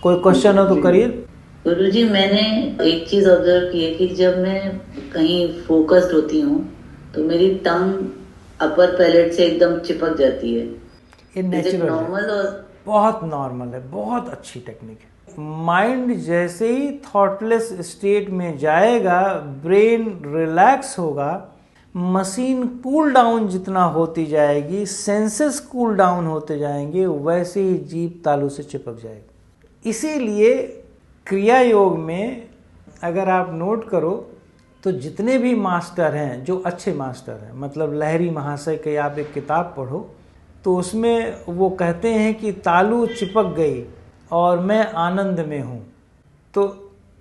कोई क्वेश्चन हो तो करिए। गुरुजी, मैंने एक चीज ऑब्जर्व की है कि जब मैं कहीं फोकस्ड होती हूँ तो मेरी टंग अपर पैलेट से एकदम चिपक जाती है। ये इज इट नेचुरल है, नॉर्मल? और बहुत नॉर्मल है, बहुत अच्छी टेक्निक है। माइंड जैसे ही थॉटलेस स्टेट में जाएगा, ब्रेन रिलैक्स होगा, मशीन कूल डाउन जितना होती जाएगी, सेंसेस कूल डाउन होते जाएंगे, वैसे ही जीभ तालू से चिपक जाएगी। इसीलिए क्रिया योग में अगर आप नोट करो तो जितने भी मास्टर हैं, जो अच्छे मास्टर हैं, मतलब लहरी महाशय के आप एक किताब पढ़ो तो उसमें वो कहते हैं कि तालू चिपक गई और मैं आनंद में हूँ। तो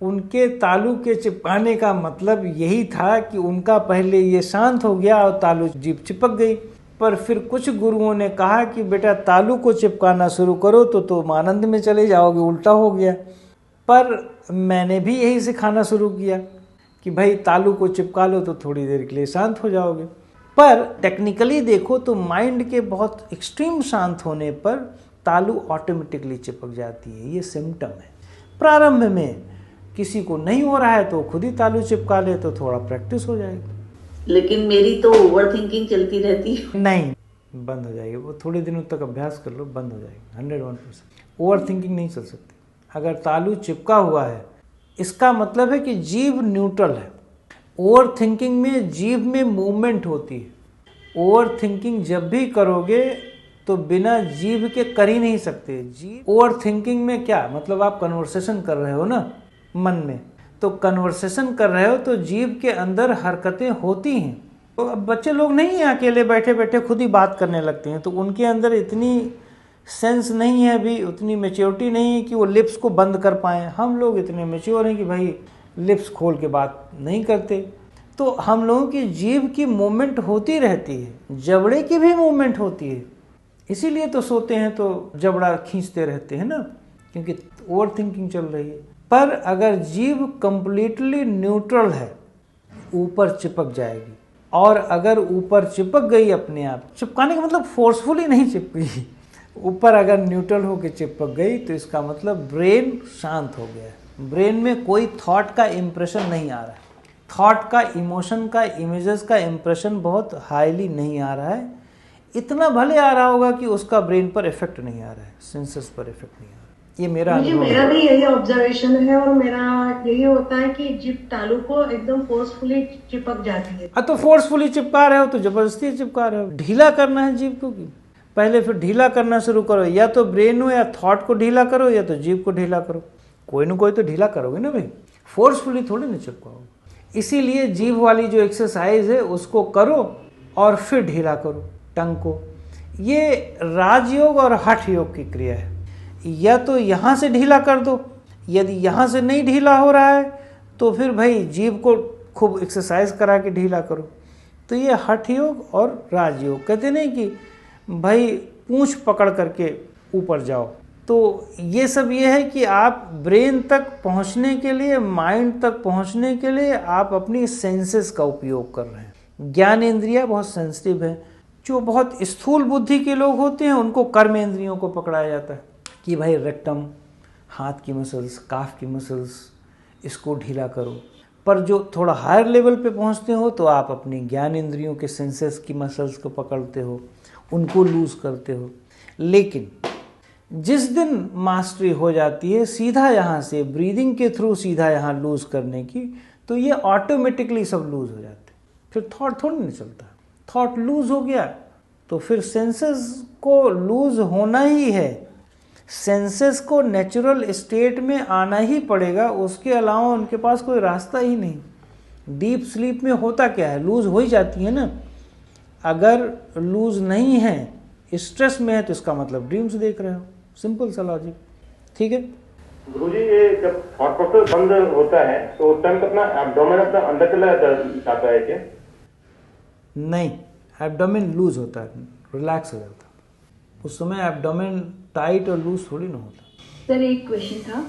उनके तालू के चिपकाने का मतलब यही था कि उनका पहले ये शांत हो गया और तालू जीभ चिपक गई। पर फिर कुछ गुरुओं ने कहा कि बेटा तालू को चिपकाना शुरू करो तो तुम आनंद में चले जाओगे, उल्टा हो गया। पर मैंने भी यही सिखाना शुरू किया कि भाई तालू को चिपका लो तो थोड़ी देर के लिए शांत हो जाओगे। पर टेक्निकली देखो तो माइंड के बहुत एक्सट्रीम शांत होने पर तालू ऑटोमेटिकली चिपक जाती है। ये सिम्टम है। प्रारंभ में किसी को नहीं हो रहा है तो खुद ही तालू चिपका ले तो थोड़ा प्रैक्टिस हो जाएगी। लेकिन मेरी तो ओवर थिंकिंग चलती रहती है। नहीं, बंद हो जाएगी वो, थोड़े दिनों तक अभ्यास कर लो, बंद हो जाएगी 101%। ओवर थिंकिंग नहीं चल सकती। अगर तालू चिपका हुआ है इसका मतलब है कि जीभ न्यूट्रल है। ओवर थिंकिंग में जीभ में मूवमेंट होती है। ओवर थिंकिंग जब भी करोगे तो बिना जीभ के कर ही नहीं सकते। जीभ ओवर थिंकिंग में क्या मतलब, आप कन्वर्सेशन कर रहे हो ना मन में, तो कन्वर्सेशन कर रहे हो तो जीभ के अंदर हरकतें होती हैं। तो अब बच्चे लोग नहीं हैं, अकेले बैठे बैठे खुद ही बात करने लगते हैं, तो उनके अंदर इतनी सेंस नहीं है अभी, उतनी मेच्योरिटी नहीं है कि वो लिप्स को बंद कर पाएँ। हम लोग इतने मेच्योर हैं कि भाई लिप्स खोल के बात नहीं करते। तो हम लोगों की जीभ की मूवमेंट होती रहती है, जबड़े की भी मूवमेंट होती है। इसीलिए तो सोते हैं तो जबड़ा खींचते रहते हैं ना, क्योंकि ओवर थिंकिंग चल रही है। पर अगर जीभ कंप्लीटली न्यूट्रल है ऊपर चिपक जाएगी। और अगर ऊपर चिपक गई अपने आप, चिपकाने का मतलब फोर्सफुली नहीं चिपकी, ऊपर अगर न्यूट्रल होकर चिपक गई तो इसका मतलब ब्रेन शांत हो गया है। ब्रेन में कोई थॉट का इम्प्रेशन नहीं आ रहा है। थॉट का, इमोशन का, इमेजेस का इम्प्रेशन बहुत हाईली नहीं आ रहा है। इतना भले आ रहा होगा कि उसका ब्रेन पर इफेक्ट नहीं आ रहा है, सेंसेस पर इफेक्ट नहीं आ रहा है। ये मेरा अनुभव मेरा भी यही ऑब्जर्वेशन है और मेरा यही होता है कि जीभ तालू को एकदम फोर्सफुली चिपक जाती है। तो फोर्सफुली चिपका रहे हो तो जबरदस्ती चिपका रहे हो। ढीला करना है जीभ को, पहले फिर ढीला करना शुरू करो। या तो ब्रेन हो या थॉट को ढीला करो या तो जीभ को ढीला करो। कोई ना कोई तो ढीला करोगे ना भाई, फोर्सफुली थोड़ी ना चिपकाओगे। इसीलिए जीभ वाली जो एक्सरसाइज है उसको करो और फिर ढीला करो टंग को। ये राजयोग और हठ योग की क्रिया है। या तो यहाँ से ढीला कर दो, यदि यहाँ से नहीं ढीला हो रहा है तो फिर भाई जीभ को खूब एक्सरसाइज करा के ढीला करो। तो ये हठ योग और राजयोग। कहते नहीं कि भाई पूंछ पकड़ करके ऊपर जाओ। तो ये सब ये है कि आप ब्रेन तक पहुंचने के लिए, माइंड तक पहुंचने के लिए आप अपनी सेंसेस का उपयोग कर रहे हैं। ज्ञान इंद्रिया बहुत सेंसिटिव है। जो बहुत स्थूल बुद्धि के लोग होते हैं उनको कर्म इंद्रियों को पकड़ाया जाता है कि भाई रेक्टम, हाथ की मसल्स, काफ की मसल्स, इसको ढीला करो। पर जो थोड़ा हायर लेवल पे पहुंचते हो तो आप अपनी ज्ञान इंद्रियों के सेंसेस की मसल्स को पकड़ते हो, उनको लूज करते हो। लेकिन जिस दिन मास्टरी हो जाती है सीधा यहाँ से ब्रीदिंग के थ्रू सीधा यहाँ लूज करने की, तो ये ऑटोमेटिकली सब लूज हो जाते हैं। फिर थॉट थोड़ी नहीं चलता। थॉट लूज हो गया तो फिर सेंसेस को लूज होना ही है। सेंसेस को नेचुरल स्टेट में आना ही पड़ेगा, उसके अलावा उनके पास कोई रास्ता ही नहीं। डीप स्लीप में होता क्या है, लूज हो ही जाती है ना। अगर लूज नहीं है, स्ट्रेस में है, तो इसका मतलब ड्रीम्स देख रहे हो। सिंपल सा लॉजिक, ठीक है। गुरुजी, ये जब थॉट प्रोसेस बंद होता है तो उस टाइम अपना एब्डोमेन अपना अंदर चला जाता है क्या? नहीं, एब्डोमेन लूज होता है, रिलैक्स हो जाता है। उस समय एब्डोमेन टाइट और लूज थोड़ी ना होता। सर, एक क्वेश्चन था।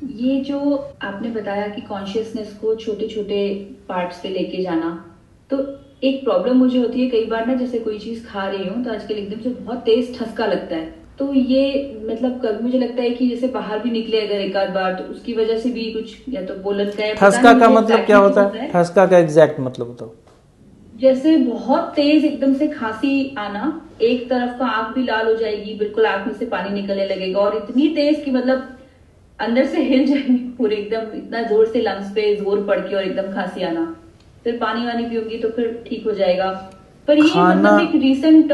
ये जो आपने बताया कि कॉन्शियसनेस को छोटे छोटे पार्ट्स पे लेके जाना, तो एक प्रॉब्लम मुझे होती है कई बार ना, जैसे कोई चीज खा रही हूँ तो आजकल एकदम से बहुत तेज ठसका लगता है तो ये मतलब कभी मुझे लगता है कि जैसे बाहर भी निकले अगर एक आध बार तो उसकी वजह से भी कुछ या तो बोलन का है, पता ठसका नहीं का मुझे मतलब exactly क्या होता क्या है? ठसका का एग्जैक्ट मतलब बताओ। जैसे बहुत तेज एकदम से खांसी आना, एक तरफ का आंख भी लाल हो जाएगी, बिल्कुल आंख में से पानी निकलने लगेगा और इतनी तेज कि मतलब अंदर से हिल जाएंगे पूरे एकदम, इतना जोर से लंग्स पे जोर पड़ के और एकदम खांसी आना। फिर पानी वानी पीऊंगी तो फिर ठीक हो जाएगा। पर ये खाना मतलब एक रिसेंट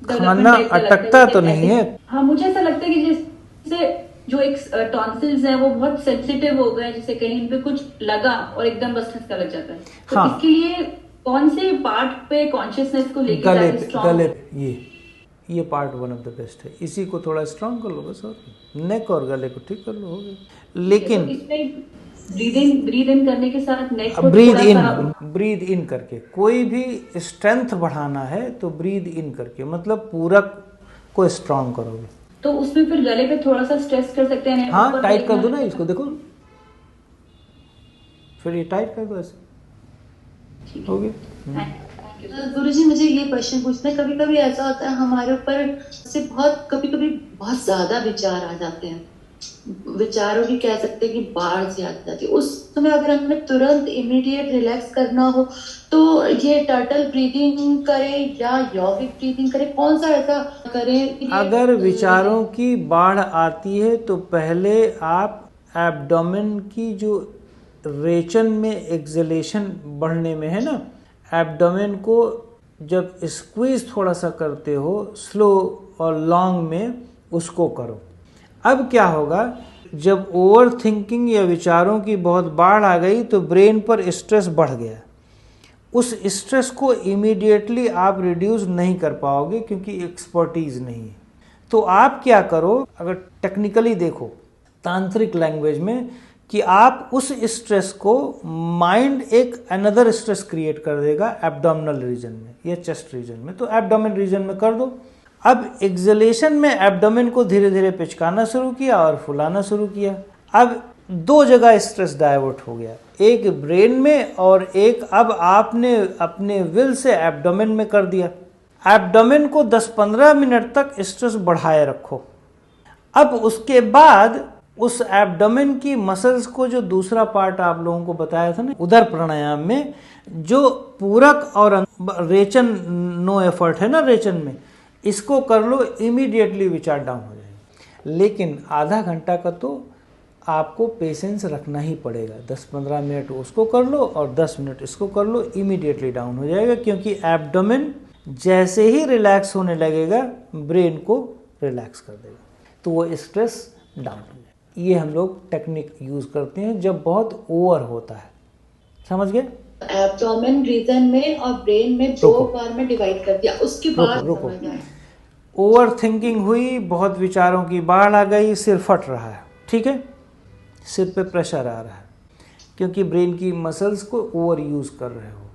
खाना अटकता तो नहीं है? हाँ, मुझे ऐसा लगता है कि जैसे जो एक टॉन्सिल्स है वो बहुत सेंसिटिव हो गए, जैसे कहीं पे कुछ लगा और एकदम बस ठसका लग जाता है। तो हाँ। इसके लिए कौन से पार्ट पे कॉन्शियसनेस को लेके गले जाके पे, strong- गले पे, ये part one of the best है। इसी को थोड़ा स्ट्रांग कर लो बस, और नेक और गले को ठीक कर लो, हो गया। लेकिन तो इसमें ब्रीद इन करने के साथ नेक को ब्रीद थोड़ा इन, सा ब्रीद इन करके, कोई भी स्ट्रेंथ बढ़ाना है तो ब्रीद इन करके, मतलब पूरक को स्ट्रांग करोगे। तो उसमें फिर गले पे थोड़ा सा स्ट्रेस कर सकते हैं। हाँ, ऊपर टाइट कर दो देखना- ना इसको, देखो फिर ये टाइट कर दो, ऐसे ठीक हो है। गया। गुरुजी, मुझे ये क्वेश्चन पूछना है, कभी कभी ऐसा होता है हमारे ऊपर से कभी कभी बहुत ज्यादा विचार आ जाते हैं, विचारों की कह सकते हैं कि बाढ़ से आ जाती है। उस समय अगर हमें तुरंत इमीडिएट रिलैक्स करना हो तो ये टर्टल ब्रीदिंग करें या यौगिक ब्रीदिंग करें, कौन सा ऐसा करें? अगर विचारों की बाढ़ आती है तो पहले आप एब्डोमेन की जो रेचन में एक्सलेशन बढ़ने में है ना, एब्डोमेन को जब स्क्वीज थोड़ा सा करते हो स्लो और लॉन्ग में, उसको करो। अब क्या होगा, जब ओवर थिंकिंग या विचारों की बहुत बाढ़ आ गई तो ब्रेन पर स्ट्रेस बढ़ गया। उस स्ट्रेस को इमीडिएटली आप रिड्यूस नहीं कर पाओगे क्योंकि एक्सपर्टीज नहीं है। तो आप क्या करो, अगर टेक्निकली देखो तांत्रिक लैंग्वेज में, कि आप उस स्ट्रेस को, माइंड एक अनदर स्ट्रेस क्रिएट कर देगा एब्डोमिनल रीजन में या चेस्ट रीजन में, तो एब्डोमेन रीजन में कर दो। अब एक्सलेशन में एब्डोमेन को धीरे धीरे पिचकाना शुरू किया और फुलाना शुरू किया। अब दो जगह स्ट्रेस डाइवर्ट हो गया, एक ब्रेन में और एक अब आपने अपने विल से एब्डोमेन में कर दिया। एब्डोमेन को 10-15 मिनट तक स्ट्रेस बढ़ाए रखो। अब उसके बाद उस एब्डोमेन की मसल्स को, जो दूसरा पार्ट आप लोगों को बताया था ना उदर प्राणायाम में, जो पूरक और रेचन, नो एफर्ट है ना रेचन में, इसको कर लो, इमीडिएटली विचार डाउन हो जाएगा। लेकिन आधा घंटा का तो आपको पेशेंस रखना ही पड़ेगा। 10-15 मिनट उसको कर लो और 10 मिनट इसको कर लो, इमीडिएटली डाउन हो जाएगा। क्योंकि एब्डोमेन जैसे ही रिलैक्स होने लगेगा ब्रेन को रिलैक्स कर देगा, तो वो स्ट्रेस डाउन हो जाएगा। ये हम लोग टेक्निक यूज करते हैं जब बहुत ओवर होता है, समझ गए? एब्डोमेन रीजन में और ब्रेन में दो बार में डिवाइड कर दिया, उसके बाद रुको। समझ आया। ओवर थिंकिंग हुई, बहुत विचारों की बाढ़ आ गई, सिर फट रहा है, ठीक है, सिर पे प्रेशर आ रहा है क्योंकि ब्रेन की मसल्स को ओवर यूज कर रहे हो।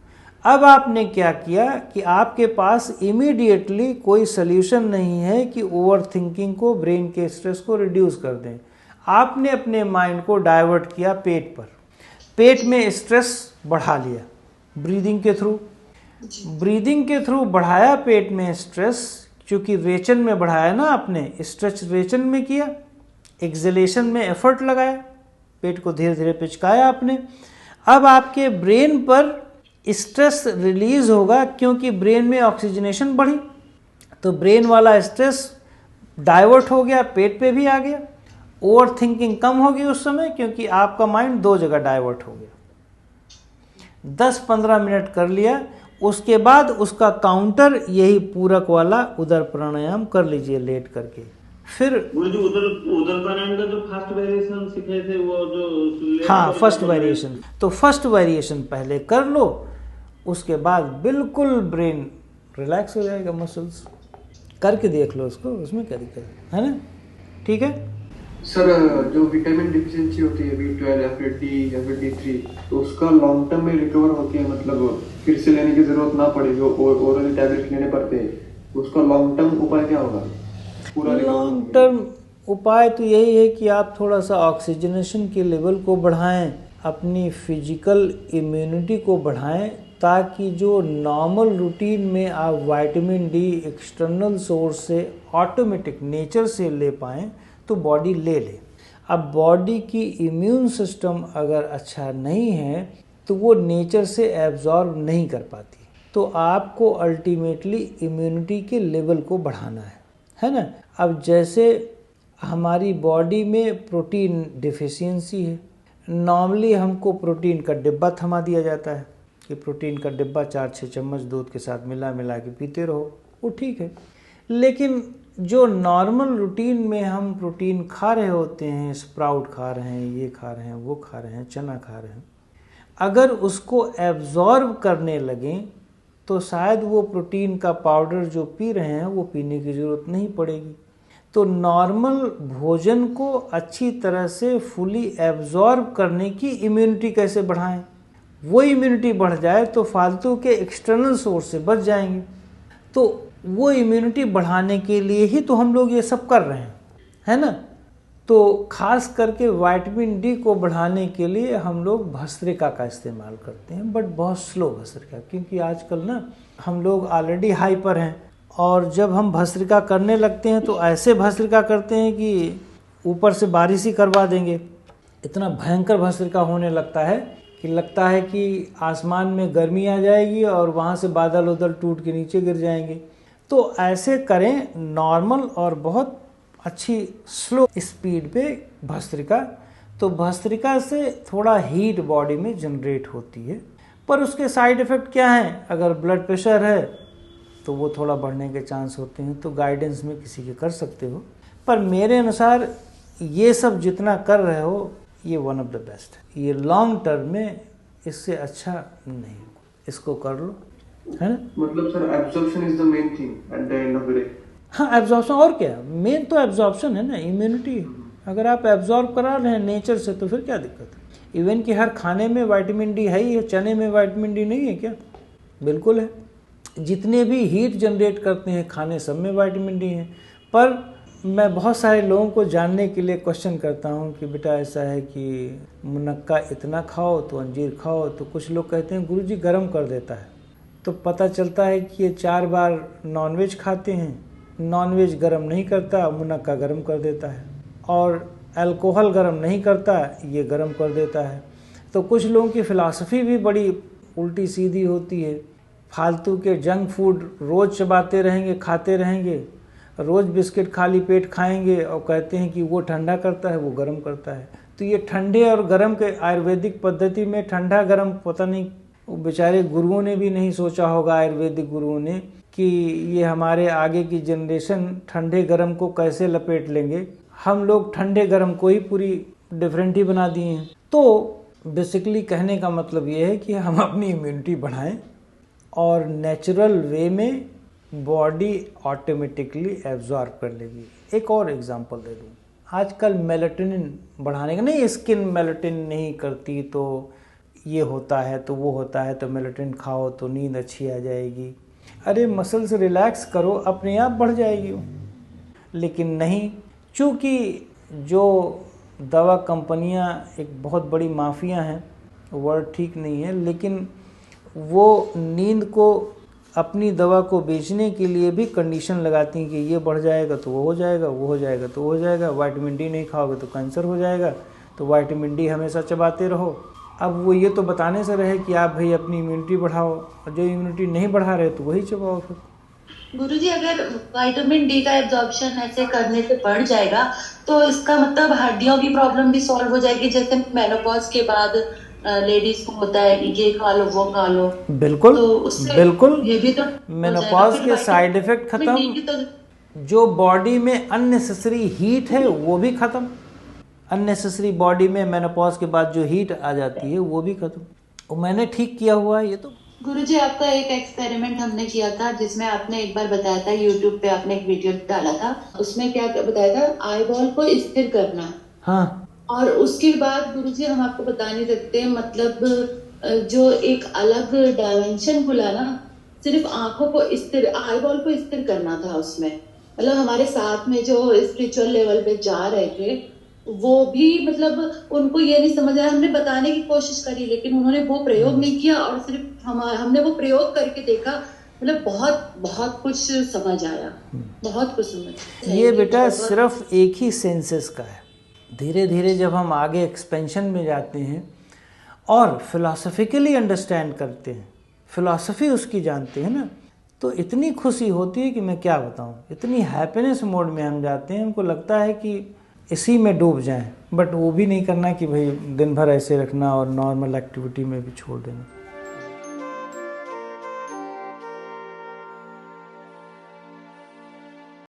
अब आपने क्या किया कि आपके पास इमीडिएटली कोई सल्यूशन नहीं है कि ओवर थिंकिंग को, ब्रेन के स्ट्रेस को रिड्यूस कर दें। आपने अपने माइंड को डाइवर्ट किया पेट पर, पेट में स्ट्रेस बढ़ा लिया ब्रीदिंग के थ्रू, ब्रीदिंग के थ्रू बढ़ाया पेट में स्ट्रेस, क्योंकि रेचन में बढ़ाया ना आपने, स्ट्रेच रेचन में किया, एक्सलेशन में एफर्ट लगाया, पेट को धीरे धीरे पिचकाया आपने। अब आपके ब्रेन पर स्ट्रेस रिलीज होगा क्योंकि ब्रेन में ऑक्सीजनेशन बढ़ी, तो ब्रेन वाला स्ट्रेस डाइवर्ट हो गया, पेट पे भी आ गया। ओवर थिंकिंग कम होगी उस समय क्योंकि आपका माइंड दो जगह डाइवर्ट हो गया। 10-15 मिनट कर लिया, उसके बाद उसका काउंटर यही पूरक वाला उदर प्राणायाम कर लीजिए लेट करके। फिर गुरुजी उदर प्राणायाम का जो फर्स्ट वेरिएशन सीखे थे वो जो, हाँ फर्स्ट वेरिएशन, तो फर्स्ट वेरिएशन पहले कर लो, उसके बाद बिल्कुल ब्रेन रिलैक्स हो जाएगा, मसल्स करके देख लो उसको, उसमें क्या दिक्कत है ना, ठीक है सर। जो विटामिन डिफिशिएंसी होती है B12 या फिर D या फिर D3, तो उसका लॉन्ग टर्म में रिकवर होती है, मतलब फिर से लेने की जरूरत ना पड़े, जो ओरल टैबलेट लेने पड़ते हैं, उसका लॉन्ग टर्म उपाय क्या होगा? पूरा लॉन्ग टर्म उपाय तो यही है कि आप थोड़ा सा ऑक्सीजनेशन के लेवल को बढ़ाएं, अपनी फिजिकल इम्यूनिटी को बढ़ाएं, ताकि जो नॉर्मल रूटीन में आप विटामिन डी एक्सटर्नल सोर्स से ऑटोमेटिक नेचर से ले पाएँ तो बॉडी ले ले। अब बॉडी की इम्यून सिस्टम अगर अच्छा नहीं है तो वो नेचर से एब्जॉर्ब नहीं कर पाती, तो आपको अल्टीमेटली इम्यूनिटी के लेवल को बढ़ाना है ना। अब जैसे हमारी बॉडी में प्रोटीन डिफिशियंसी है, नॉर्मली हमको प्रोटीन का डिब्बा थमा दिया जाता है कि प्रोटीन का डिब्बा 4-6 चम्मच दूध के साथ मिला के पीते रहो, वो ठीक है। लेकिन जो नॉर्मल रूटीन में हम प्रोटीन खा रहे होते हैं, स्प्राउट खा रहे हैं, ये खा रहे हैं, वो खा रहे हैं, चना खा रहे हैं, अगर उसको एब्जॉर्ब करने लगें तो शायद वो प्रोटीन का पाउडर जो पी रहे हैं वो पीने की ज़रूरत नहीं पड़ेगी। तो नॉर्मल भोजन को अच्छी तरह से फुली एब्जॉर्ब करने की इम्यूनिटी कैसे बढ़ाएं? वो इम्यूनिटी बढ़ जाए तो फालतू के एक्सटर्नल सोर्स से बच जाएंगे। तो वो इम्यूनिटी बढ़ाने के लिए ही तो हम लोग ये सब कर रहे हैं, है ना। तो खास करके विटामिन डी को बढ़ाने के लिए हम लोग भस्त्रिका का इस्तेमाल करते हैं, बट बहुत स्लो भस्त्रिका, क्योंकि आजकल ना हम लोग ऑलरेडी हाइपर हैं और जब हम भस्त्रिका करने लगते हैं तो ऐसे भस्त्रिका करते हैं कि ऊपर से बारिश ही करवा देंगे। इतना भयंकर भस्त्रिका होने लगता है कि आसमान में गर्मी आ जाएगी और वहाँ से बादल उदल टूट के नीचे गिर जाएंगे। तो ऐसे करें नॉर्मल और बहुत अच्छी स्लो स्पीड पे भस्त्रिका। तो भस्त्रिका से थोड़ा हीट बॉडी में जनरेट होती है, पर उसके साइड इफ़ेक्ट क्या हैं? अगर ब्लड प्रेशर है तो वो थोड़ा बढ़ने के चांस होते हैं, तो गाइडेंस में किसी के कर सकते हो। पर मेरे अनुसार ये सब जितना कर रहे हो ये वन ऑफ द बेस्ट है। ये लॉन्ग टर्म में इससे अच्छा नहीं, इसको कर लो, है ना। मतलब sir absorption is the main thing at the end of the day. हाँ, एब्जॉर्प्शन, और क्या मेन तो एब्जॉर्प्शन है ना, इम्यूनिटी। अगर आप एब्जॉर्ब करा रहे हैं नेचर से तो फिर क्या दिक्कत है। इवन कि हर खाने में विटामिन डी है ही है, चने में विटामिन डी नहीं है क्या? बिल्कुल है। जितने भी हीट जनरेट करते हैं खाने सब में विटामिन डी है। पर मैं बहुत सारे लोगों को जानने के लिए क्वेश्चन करता हूँ कि बेटा ऐसा है कि मुनक्का इतना खाओ तो अंजीर खाओ, तो कुछ लोग कहते हैं गुरुजी गर्म कर देता है। तो पता चलता है कि ये 4 बार नॉनवेज खाते हैं, नॉनवेज गर्म नहीं करता, मुनक्का गर्म कर देता है, और अल्कोहल गर्म नहीं करता, ये गर्म कर देता है। तो कुछ लोगों की फ़िलासफ़ी भी बड़ी उल्टी सीधी होती है। फालतू के जंक फूड रोज़ चबाते रहेंगे, खाते रहेंगे, रोज़ बिस्किट खाली पेट खाएंगे और कहते हैं कि वो ठंडा करता है, वो गर्म करता है। तो ये ठंडे और गर्म के आयुर्वेदिक पद्धति में ठंडा गर्म पता नहीं, बेचारे गुरुओं ने भी नहीं सोचा होगा, आयुर्वेदिक गुरुओं ने, कि ये हमारे आगे की जनरेशन ठंडे गर्म को कैसे लपेट लेंगे। हम लोग ठंडे गर्म को ही पूरी डिफरेंट ही बना दिए हैं। तो बेसिकली कहने का मतलब ये है कि हम अपनी इम्यूनिटी बढ़ाएं और नेचुरल वे में बॉडी ऑटोमेटिकली एब्जॉर्ब कर लेगी। एक और एग्जांपल दे दूँ, आजकल मेलाटोनिन बढ़ाने का, नहीं स्किन मेलाटोनिन नहीं करती तो ये होता है तो वो होता है, तो मेलाटोनिन खाओ तो नींद अच्छी आ जाएगी। अरे मसल से रिलैक्स करो, अपने आप बढ़ जाएगी वो। लेकिन नहीं, चूँकि जो दवा कंपनियां एक बहुत बड़ी माफिया हैं, वर्ड ठीक नहीं है, लेकिन वो नींद को अपनी दवा को बेचने के लिए भी कंडीशन लगाती हैं कि ये बढ़ जाएगा तो वो हो जाएगा, वो हो जाएगा तो वो हो जाएगा, विटामिन डी नहीं खाओगे तो कैंसर हो जाएगा, तो विटामिन डी हमेशा चबाते रहो। अब वो ये तो बताने से रहे कि आप भाई अपनी इम्यूनिटी बढ़ाओ, और जो इम्यूनिटी नहीं बढ़ा रहे तो वही चबाओ फिर। गुरुजी, अगर विटामिन डी का एब्जॉर्प्शन ऐसे करने से बढ़ जाएगा तो इसका मतलब हड्डियों की प्रॉब्लम भी सॉल्व हो जाएगी, जैसे मेनोपॉज के बाद लेडीज को होता है कि ये खा लो वो खा लो। बिल्कुल, तो उससे बिल्कुल ये भी तो मेनोपॉज के साइड इफेक्ट खत्म, जो बॉडी में अननेसेसरी हीट है वो भी खत्म। अननेसेसरी बॉडी में मेनोपॉज के बाद जो हीट आ जाती है वो भी खत्म। और मैंने ठीक किया हुआ है ये तो। गुरुजी, आपका एक एक्सपेरिमेंट हमने किया था जिसमें आपने एक बार बताया था, यूट्यूब पे आपने एक वीडियो डाला था, उसमें क्या बताया था, आई बॉल को स्थिर करना। हाँ, और उसके बाद गुरुजी हम आपको बता नहीं सकते, मतलब जो एक अलग डायमेंशन खुला ना, सिर्फ आंखों को स्थिर, आई बॉल को स्थिर करना था उसमें। मतलब हमारे साथ में जो स्पिरिचुअल लेवल पे जा रहे थे वो भी मतलब उनको ये नहीं समझ आया। हमने बताने की कोशिश करी लेकिन उन्होंने वो प्रयोग नहीं किया, और सिर्फ हमने वो प्रयोग करके देखा, मतलब बहुत बहुत कुछ समझ आया, बहुत कुछ समझ। ये बेटा सिर्फ एक ही सेंसेस का है। धीरे धीरे जब हम आगे एक्सपेंशन में जाते हैं और फिलॉसफिकली अंडरस्टैंड करते हैं, फिलॉसफी उसकी जानते हैं ना, तो इतनी खुशी होती है कि मैं क्या बताऊं। इतनी हैप्पीनेस मोड में हम जाते हैं, हमको लगता है कि इसी में डूब जाएं, बट वो भी नहीं करना कि भाई दिन भर ऐसे रखना और नॉर्मल एक्टिविटी में भी छोड़ देना।